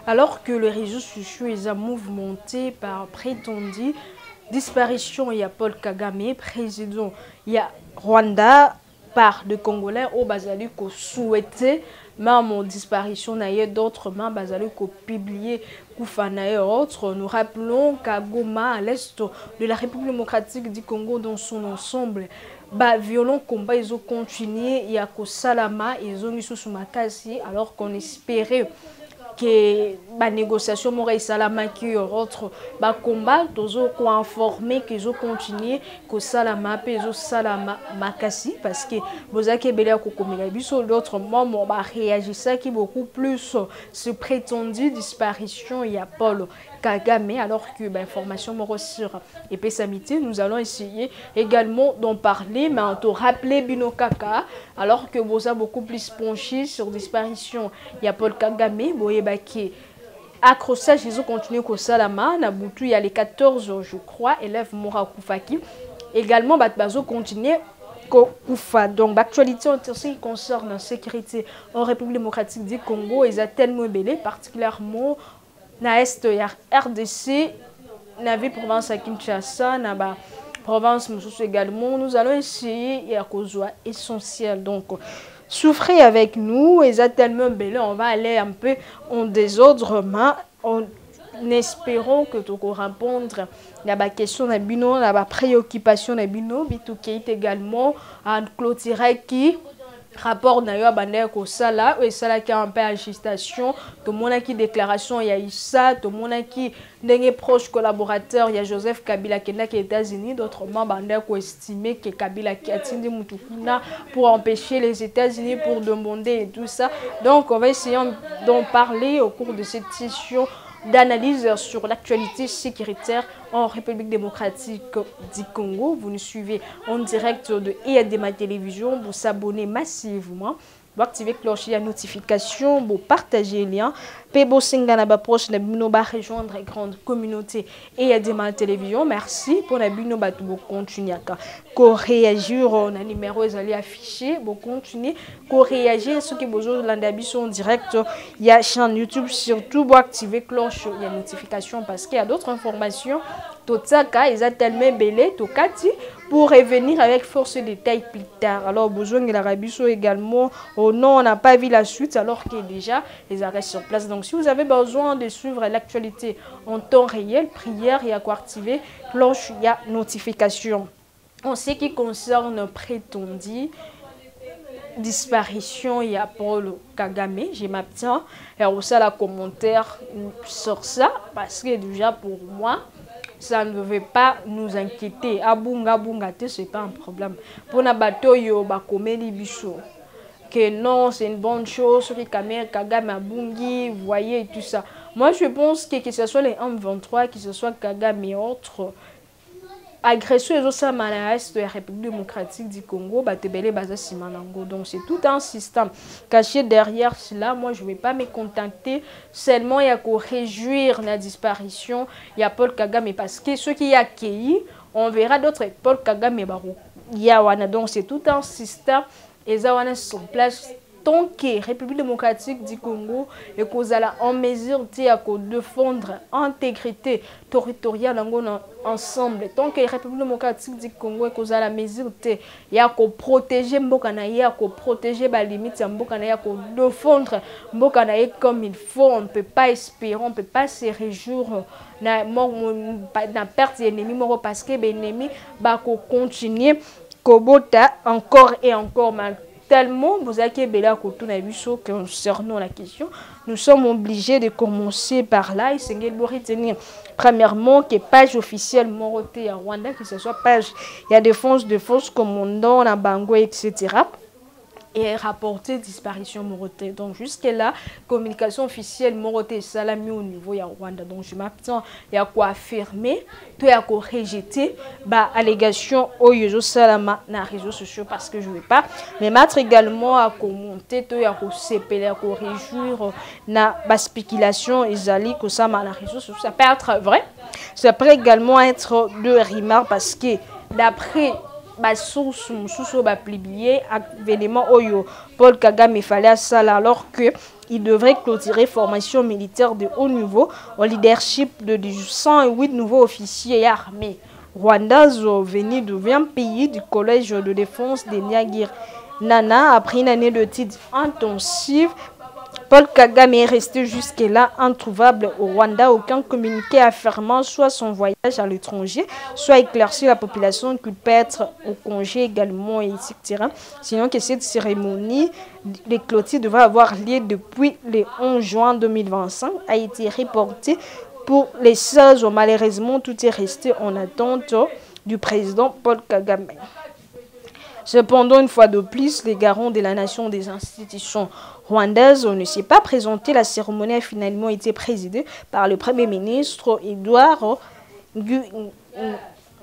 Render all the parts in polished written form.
Alors que les réseaux sociaux sont mouvementés par prétendue disparition, il y a Paul Kagame, président, il y a Rwanda, par de Congolais au Bazali qui souhaitait même disparition d'ailleurs d'autres membres Bazali qui publié Koufanae et autres. Nous rappelons qu'à Goma, à l'est de la République démocratique du Congo dans son ensemble, violent combat ils ont continué, il y a Salama, ils ont mis sous Makasi alors qu'on espérait que la négociation m'aurait salama qui autre combat toujours ko informer qu'ils ont continué que salama peso salama makasi parce que bozaki belia ko komela biso d'autres moments réagissait qui beaucoup plus ce prétendu disparition il y a Paul Kagame alors que information me sur et puis samedi nous allons essayer également d'en parler mais en te rappeler Bino Kaka alors que vous avez beaucoup plus penché sur disparition il y a Paul Kagame qui accrochage ils ont continué au Salama Nabutu il y a les 14 je crois élève Mora Koufaki également bazo continuer Koufa donc l'actualité en ce qui concerne la sécurité en République démocratique du Congo ils a tellement belé particulièrement na est ya RDC na ville province à Kinshasa na ba province également nous allons essayer ya kozwa essentiel donc souffrez avec nous et ça tellement belé on va aller un peu en désordre mais en espérant que tu pourras répondre à la question de bino à la préoccupation de bino bituke également à clôturer qui rapport d'ailleurs bandé ko sala et sala qui a un peu agitation tout le monde qui déclaration il y a Issa tout le monde qui n'est proche collaborateur il y a Joseph Kabila qui est aux États-Unis d'autres membres bandé ko estimer que Kabila qui a tindi mutukuna pour empêcher les États-Unis pour demander et tout ça donc on va essayer d'en parler au cours de cette session d'analyse sur l'actualité sécuritaire en République démocratique du Congo. Vous nous suivez en direct de EADMA Télévision. Vous s'abonnez massivement. Vous activez la cloche de notification. Vous partagez le lien. Pebo Singana proche de Binoba rejoindre la grande communauté EADMA Télévision. Merci pour la Binoba de vous continuer à réagir. On a numéro est affiché. Vous continuez à réagir. Ceux qui besoin de l'indabis en direct, il y a chaîne YouTube surtout. Vous activez la cloche de notification parce qu'il y a d'autres informations. Tout ça, ils ont tellement belé, tout kati pour revenir avec force de détails plus tard. Alors, besoin de l'Arabie également. Oh non, on n'a pas vu la suite alors que déjà les arrêts sur place. Donc, si vous avez besoin de suivre l'actualité en temps réel, prière, il y a quoi activer, cloche, il y a notification. En ce qui concerne prétendu disparition, il y a Paul Kagame. Je m'abstiens et aussi la commentaire sur ça parce que déjà pour moi, ça ne veut pas nous inquiéter. Abunga c'est pas un problème. Pour na bateau yo ba komeli biso. Que non, c'est une bonne chose sur les caméras Kagame abungi, vous voyez tout ça. Moi je pense que ce soit les M23, que ce soit Kagame et autres agression les autres de la République démocratique du Congo, donc c'est tout un système caché derrière cela. Moi, je ne vais pas me contenter seulement il y a qu'à réjouir la disparition. Il y a Paul Kagame parce que ceux qui y a accueilli, on verra d'autres Paul Kagame donc c'est tout un système et ça sont en place. Tant que la République démocratique du Congo est en mesure de défendre l'intégrité territoriale ensemble, tant que la République démocratique du Congo est en mesure de protéger protéger les limites, de défendre comme il faut, on ne peut pas espérer, on ne peut pas se réjouir na perte d'ennemis parce que l'ennemi va continuer encore et encore. Tellement vous avez bela concernant la question, nous sommes obligés de commencer par là et c'est retenir premièrement que page officielle Moroté à Rwanda, que ce soit page il y a des forces commandants à Bango etc. et rapporter disparition Moroté. Donc jusque-là, communication officielle Moroté Salami au niveau ya Rwanda. Donc je m'attends à quoi affirmer, tout à quoi rejeter, allégation au Yojo Salama na réseaux sociaux parce que je ne veux pas. Mais mettre également à commenter, tout à quoi s'épeler, à quoi réjouir na spéculation et zali que ça na réseaux sociaux. Ça peut être vrai. Ça peut également être de remarques parce que d'après source mususu ba publié événement oyo Paul Kagame fallait à ça alors que il devrait clôturer formation militaire de haut niveau au leadership de 108 nouveaux officiers et armés. Rwanda venu devient pays du collège de défense de Niagir. Nana, après une année de titres intensifs, Paul Kagame est resté jusque-là introuvable au Rwanda. Aucun communiqué affirmant soit son voyage à l'étranger, soit éclairci la population qu'il peut être au congé également, etc. Sinon que cette cérémonie de clôture devrait avoir lieu depuis le 11 juin 2025, a été reportée pour les 16 jours. Malheureusement, tout est resté en attente du président Paul Kagame. Cependant, une fois de plus, les garants de la nation des institutions rwandaises ne s'est pas présenté. La cérémonie a finalement été présidée par le Premier ministre Edouard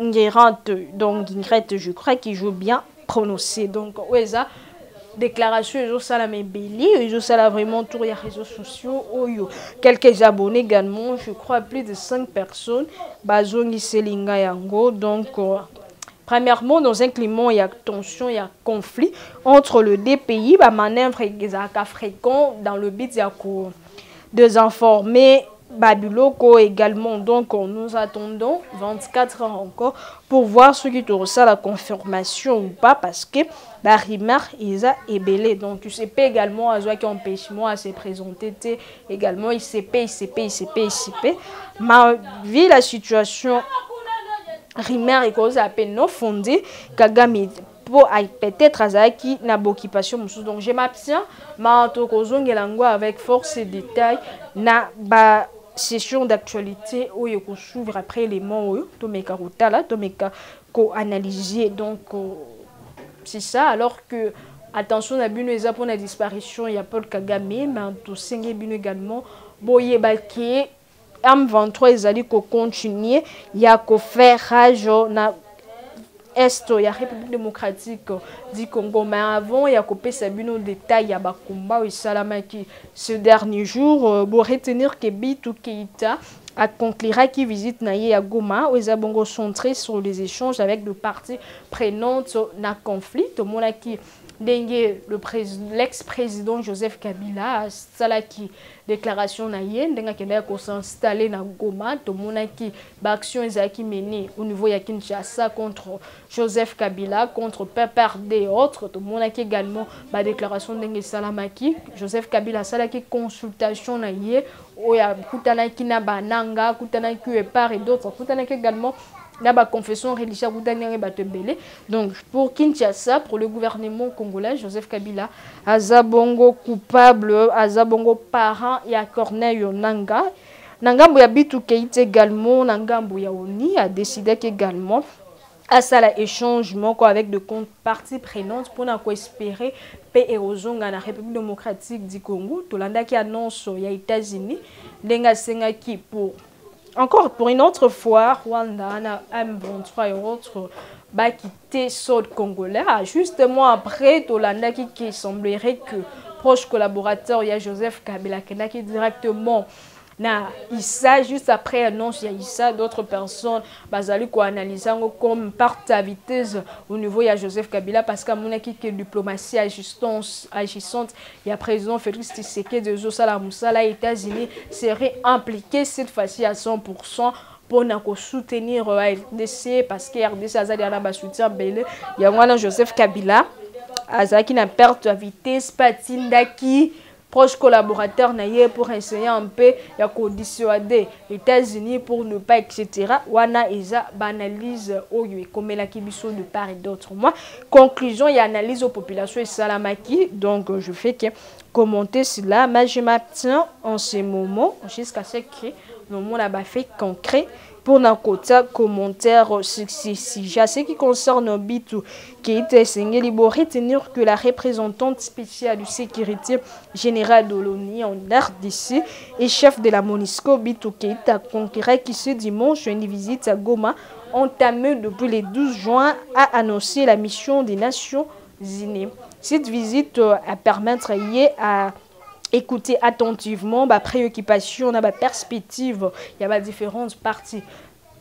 Ngirente. Donc, Ngirente, je crois qu'il joue bien prononcé. Donc, ouais, ça, déclaration, ils ont ça la mébélie, ils ont ça là vraiment tous les réseaux sociaux. Quelques abonnés également, je crois plus de 5 personnes. Bazongi Selinga Yango. Donc, premièrement, dans un climat, il y a tension, il y a conflit entre les deux pays. Manœuvre fréquent dans le but de désinformer Babiloko également. Donc, nous attendons 24 heures encore pour voir ce qui te ça la confirmation ou pas, parce que la rumeur est belée. Donc, UCP également a joué qui empêchement à se présenter. Également, ICP. Mais vu la situation, rumeur est cause à peine non fondée, Kagame pour peut-être Azaki na occupation. Donc, je m'abstiens, mais en tout cas, avec force et détail, na ba session d'actualité où il s'ouvre après les mots to meka rutala to meka ko analyser. Donc c'est ça, alors que attention à bino eza pour la disparition il y a Paul Kagame, mais tout senge bino également boye balké M23 ezali ko continuer ya ko faire rage na Est, il y a la République démocratique du Congo. Mais avant, il y a coupé Sabino détail à Bakumba et Salamaki. Ce dernier jour, pour retenir que Bitou Keïta a conclura qui visite Naye à Goma, où ils ont centré sur les échanges avec les parties prenantes dans le conflit. Tout le monde qui l'ex-président Joseph Kabila a salaki déclaration naïe ndenga kenda ko s'installer na Goma. Tout le monde qui action ezaki menée au niveau ya Kinshasa contre Joseph Kabila, contre PPRD et autres. Tout le monde qui également ba déclaration ndenga salamaki Joseph Kabila salaki consultation naïe oya kutana kina bananga kutana ki par et d'autres kutana également la confession religieuse. Donc pour Kinshasa, pour le gouvernement congolais, Joseph Kabila, Azabongo coupable, Azabongo parent et à Corneille Nanga. Nangambo ya Bitou Keïta également, Nangambo ya Oni a décidé qu'également à ça l'échangement avec de comptes parties prenantes pour espérer paix et aux dans la République démocratique du Congo. Tolanda qui annonce les États-Unis, Lenga Senga qui pour encore pour une autre fois, Rwanda, M23 et autres, bah, quitter Sud Congolais. Justement après, Tolanda qui semblerait que proche collaborateur, il y a Joseph Kabila qui directement na Issa, juste après annonce, il y a Issa, d'autres personnes, basali ko analyser comme part à vitesse au niveau il y a Joseph Kabila parce qu'à mon avis que diplomatie agissante, il y a président Félix Tshisekedi de Zosala Moussala États-Unis serait impliqué cette fois-ci à 100% pour soutenir RDC parce que RDC a un soutien belé. Il y a Joseph Kabila, Azaki na perte à vitesse, Patindaki proche collaborateur naïe pour enseigner un peu ya dissuader les États-Unis pour ne pas etc. Wana eza banalise oyo comme la kibiso de part et d'autre. Moi conclusion il y a analyse aux populations et salamaki, donc je fais que commenter cela, mais je m'abstiens en ce moment jusqu'à ce que le monde a fait concret pour un côté commentaire sujet. Ce qui concerne Bitou Keïta Sengeli, il faut retenir que la représentante spéciale de sécurité générale de l'ONU en RDC et chef de la MONUSCO, Bitou Keïta, conclura qui ce dimanche une visite à Goma entamée depuis le 12 juin a annoncé la mission des Nations Unies. Cette visite a permettre à écouter attentivement ma préoccupation, ma perspective, il y a différentes parties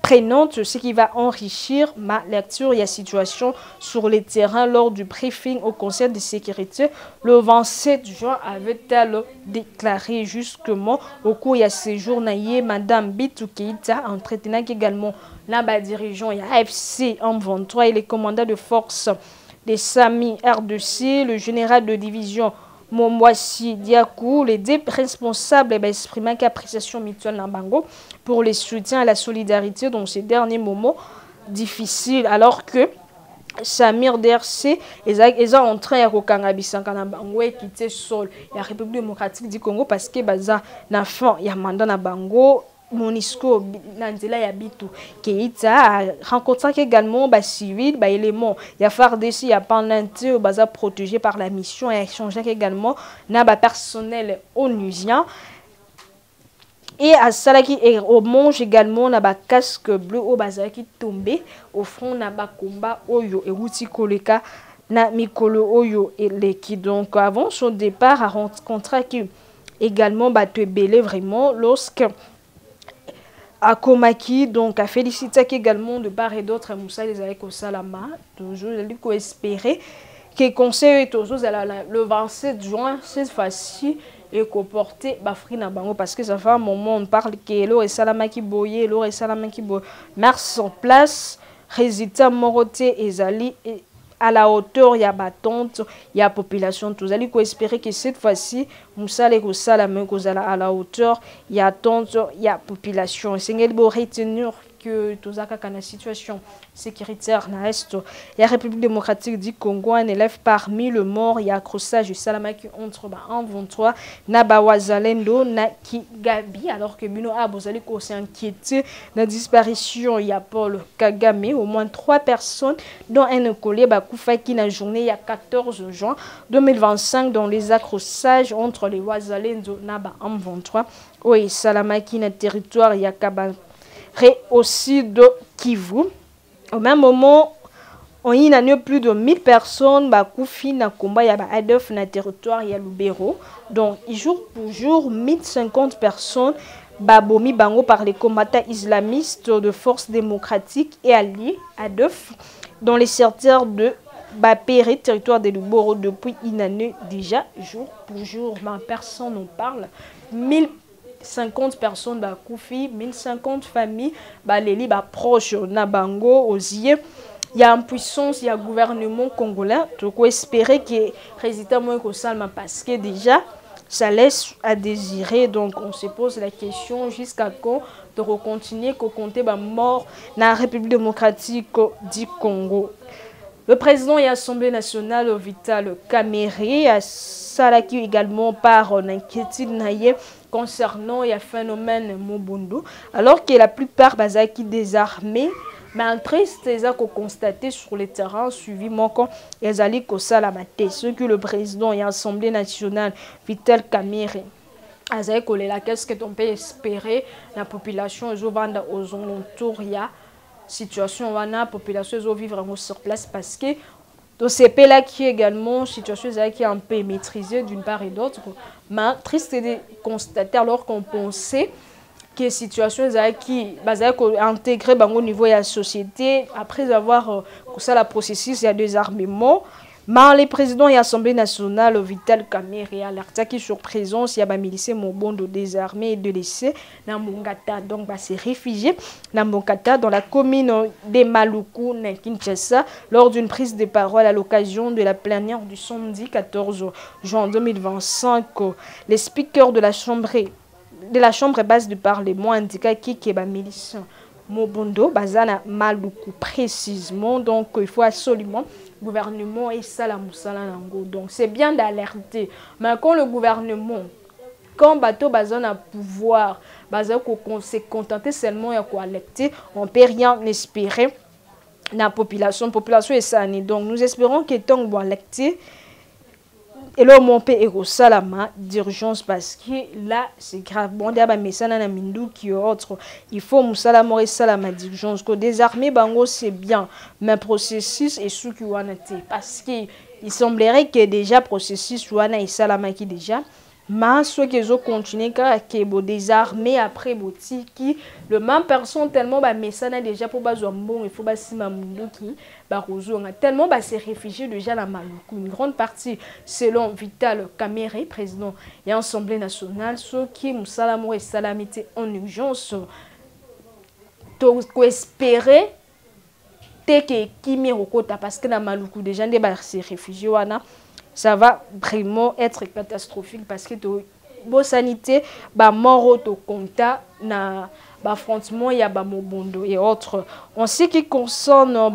prenante, ce qui va enrichir ma lecture et la situation sur le terrain lors du briefing au Conseil de sécurité. Le 27 juin avait-elle déclaré justement au cours de ce jour, Madame Bintou Keïta, entretenant également la dirigeant et AFC M23 et les commandants de force des SAMI RDC, le général de division Momwasi Diakou, les deux responsables exprimaient qu'appréciation mutuelle Nambango pour les soutiens et la solidarité dans ces derniers moments difficiles, alors que Samir DRC est en train de Kokangabisanka Nambango et quitter sol la République démocratique du Congo parce que baza na fin ya mandat na bango. Monisco Nandela Yabitu Keïta a rencontré également civil, éléments ya FARDC ya Pandante baza protégé par la mission et échangé également na personnel onusien et à Salaki et au mange également na casque bleu au baza qui tombé au front na combat oyo et wuti koleka na mikolo oyo et leki. Donc avant son départ à rencontrer également belé vraiment lorsque à Komaki, donc à féliciter également de part et d'autre Moussa les avec au Salama, toujours espérer que le conseil toujours le 27 juin cette fois-ci et comporter Bafrina Bango parce que ça fait un moment on parle que l'eau et Salama qui boyait, l'eau et Salama qui boyait, mars en place, résultat Moroté et Zali et à la hauteur, il y a battante, il y a population. Tous allez espérer que cette fois-ci, Moussa les Salama à la hauteur, il y a tante, il y a population. C'est une bonne retenue que tous la situation sécuritaire na est. Il y a République démocratique du Congo, un élève parmi le mort, il y a crossage du Salama qui entre en 23, na Bawazalendo, na Kigabi, alors que Bino Abozali s'est inquiété la disparition, il y a Paul Kagame, au moins 3 personnes, dont un collègue Bakoufa qui na journée il y a 14 juin 2025 dans les accrochages entre les Wazalendo na en 23, oui Salama qui na territoire il y a Kaban aussi de Kivu. Au même moment, on y a plus de 1000 personnes qui na combat ya ADF na territoire ya Lubero. Donc, jour pour jour, 1050 personnes babomi bango par les combattants islamistes de forces démocratiques et alliés ADF dans les secteurs de Bapéré, territoire de Lubero depuis une année déjà, jour pour jour. Mais personne n'en parle. 1050 personnes Koufi, 1050 familles les libres proches na bango osier. Il y a une puissance, il y a un gouvernement congolais. Donc espérer que le résultat moins que ça parce que déjà ça laisse à désirer. Donc on se pose la question jusqu'à quand de continuer qu'on compter mort dans la République démocratique du Congo. Le président et l'Assemblée nationale Vital Kamerhe a salaki également par l'inquiétude concernant le phénomène Mobundo, alors que la plupart bazaki désarmés, mais en triste, ils ont constaté sur le terrain suivi manquant les alliés Kosalamate, ce que le président et l'Assemblée nationale Vital Kamerhe qu'est-ce que on peut espérer la population aux alentours situation wana population zo vivre vraiment sur place parce que dans ces pays là qui également situation qui est un peu maîtrisée d'une part et d'autre mais triste de constater alors qu'on pensait que situation qui intégré au niveau de la société après avoir ça la processus il y a des armements. Mais le président et l'Assemblée nationale Vital Kamerhe alerta qui sur présence il y a des miliciens Mobondo désarmés et de laisser dans Mongata donc ces réfugiés dans Mongata dans la commune de Maluku na Kinshasa lors d'une prise de parole à l'occasion de la plénière du samedi 14 juin 2025. Les speakers de la chambre basse du Parlement indiqua qui est miliciens Mobondo bazana Maluku précisément donc il faut absolument gouvernement et Salamusalanango. Donc c'est bien d'alerter. Mais quand le gouvernement, quand bateau bazan a pouvoir, bazan qu'on s'est contenté seulement et qu'on alerter, on peut rien espérer dans la population. Population est sanée. Donc nous espérons que tant qu'on alerter et là mon pays est salama d'urgence parce que là c'est grave. Bon d'abord mais ça na mindu qui autre. Il faut musalama et salama d'urgence que désarmer bango c'est bien mais processus est sous qui wana parce que il semblerait que déjà processus wana et salama qui déjà mais ceux qui ont continué car qui est désarmé après botiki le même personne tellement mais ça n'a déjà pour bazo bon il faut bas si mamundo qui on a tellement s'est réfugié déjà la Maluku une grande partie selon Vital Kamerhe président et Assemblée nationale ceux qui musalamo et salamité en urgence to espérer que kimi rokota parce que la Maluku déjà des s'est réfugié wana ça va vraiment être catastrophique parce que la sanité mort au compta na affrontement il y a mobondo et autres en ce qui concerne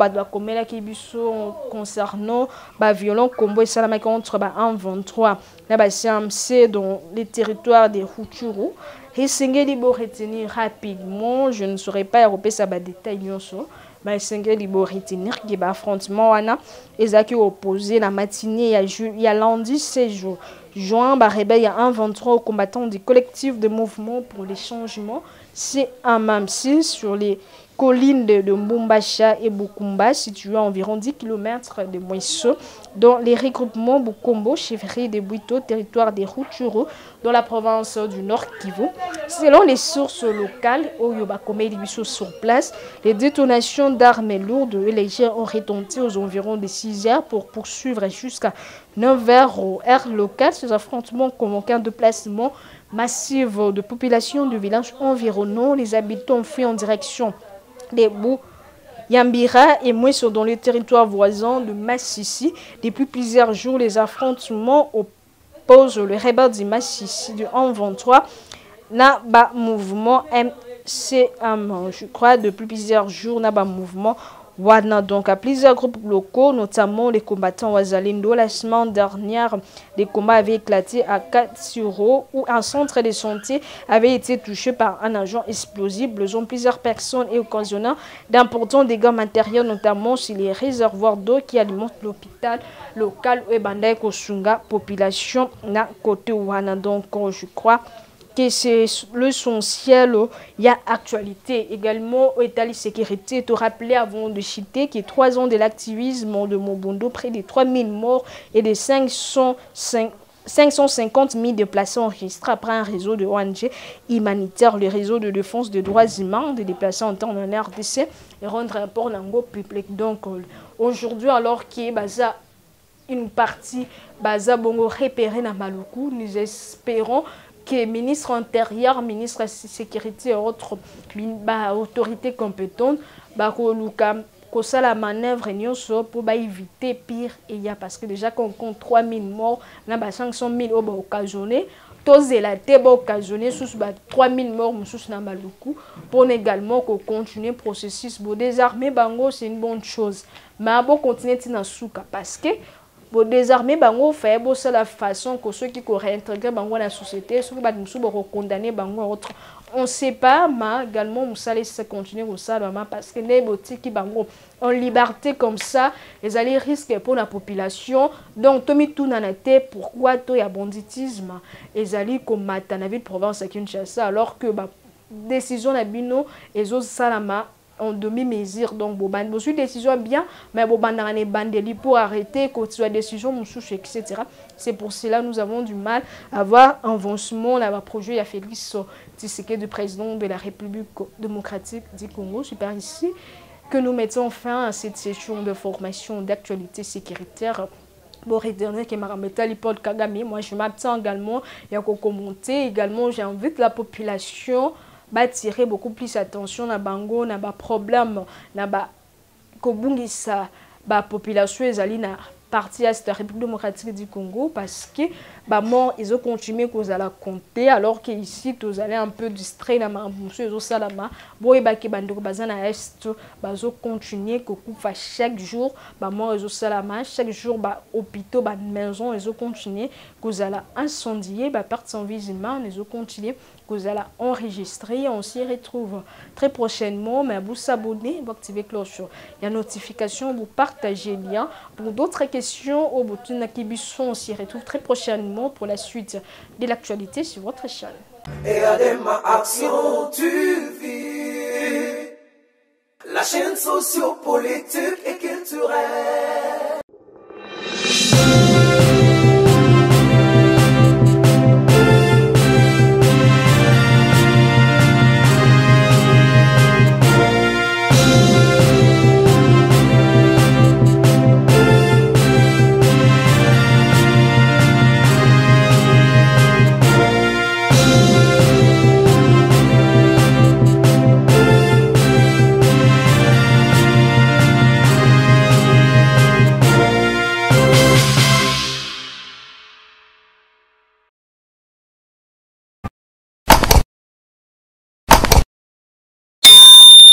concernant violent combo et salama contre M23 na CMC dans les territoires des Rutshuru et sengeli bo retenir rapidement je ne saurais pas repérer ça détail nyonso mais sengeli bo retenir que affrontement wana ezaki opposé la matinée il y a lundi 16 jours juin rebelle il y a un 23 aux combattants du collectif de mouvement pour les changements c'est un Mamsi sur les collines de Mbumbacha et Bukumba situés à environ 10 km de Mweso dans les regroupements Bukombo, chefferie de Buito, territoire des Rutshuru dans la province du Nord Kivu. Selon les sources locales, au Yobakomé sur place, les détonations d'armes lourdes et légères ont retenti aux environs de 6 heures pour poursuivre jusqu'à 9 heures au air local. Ces affrontements convoquent un déplacement massif de population du village environnant. Les habitants fuient en direction des bouts Yambira et Mweso dans les territoires voisins de Massissi. Depuis plusieurs jours, les affrontements opposent le rebelle du Massissi du 1-23 na mouvement MCM. Je crois depuis plusieurs jours, na mouvement Wana, donc à plusieurs groupes locaux, notamment les combattants Wazalindo. La semaine dernière, des combats avaient éclaté à Katsuro, où un centre de santé avait été touché par un agent explosif, blessant plusieurs personnes et occasionnant d'importants dégâts matériels, notamment sur les réservoirs d'eau qui alimentent l'hôpital local et Bandai Kosunga, population na côté Wana. Donc, je crois que c'est l'essentiel. Il y a actualité également au État de sécurité. Tu rappelé avant de citer que 3 ans de l'activisme de Mobondo, près de 3000 morts et de 550 000 déplacés enregistrés après un réseau de ONG humanitaire, le réseau de défense des droits humains, des déplacés en temps en RDC et rendre rapport au public. Donc aujourd'hui, alors qu'il y a une partie bongo repérée dans Maluku, nous espérons que ministre intérieur, ministre de sécurité et autres autorités compétentes que ça la manœuvre pour éviter pire et il y a parce que déjà qu'on compte 3000 morts là 500 000 occasionnés tous la tête occasionné sous 3000 morts sous na Maluku pour également continuer le processus pour désarmer bango c'est une bonne chose mais bon continuer dans souka parce que pour désarmer bango fait c'est la façon que ceux qui réintégrer bango dans la société ceux qui vont condamner bango autre on sait pas mais également on ça laisser continuer au ça parce que les boutiques qui bango en liberté comme ça les allez risquer pour la population donc tomi tout na tête pourquoi to ya banditisme les allez comme mata na ville province à Kinshasa alors que décision na bino et autres salama en demi-mesure donc bon suis décision bien mais bon bandeli pour arrêter que soit décision moussouche etc. C'est pour cela nous avons du mal à avoir un avancement là projet ya Félix Tshisekedi du président de la République démocratique du Congo super ici que nous mettons fin à cette session de formation d'actualité sécuritaire. Bon, éternel que Marametali Paul Kagame, moi je m'attends également et à commenter également j'invite la population tirer beaucoup plus attention na bango na problème na kobungisa population ezali na partie à cette République démocratique du Congo parce que mort ils ont continué qu'ils allaient compter alors que ici tous allaient un peu distrait na monsieur ils ont salama boy ba ke bandoko bazana est bazo continuer que coupa chaque jour mort ils ont salama chaque jour hôpitaux maison ils ont continué qu'ils allaient incendier perte sans vie humaine ils ont continué vous allez enregistrer. On s'y retrouve très prochainement. Mais vous s'abonner, vous activez cloche. Il y a notification, vous partagez le lien. Pour d'autres questions, au bouton on s'y retrouve très prochainement pour la suite de l'actualité sur votre chaîne. Et à action, tu vis. La chaîne socio-politique et culturelle.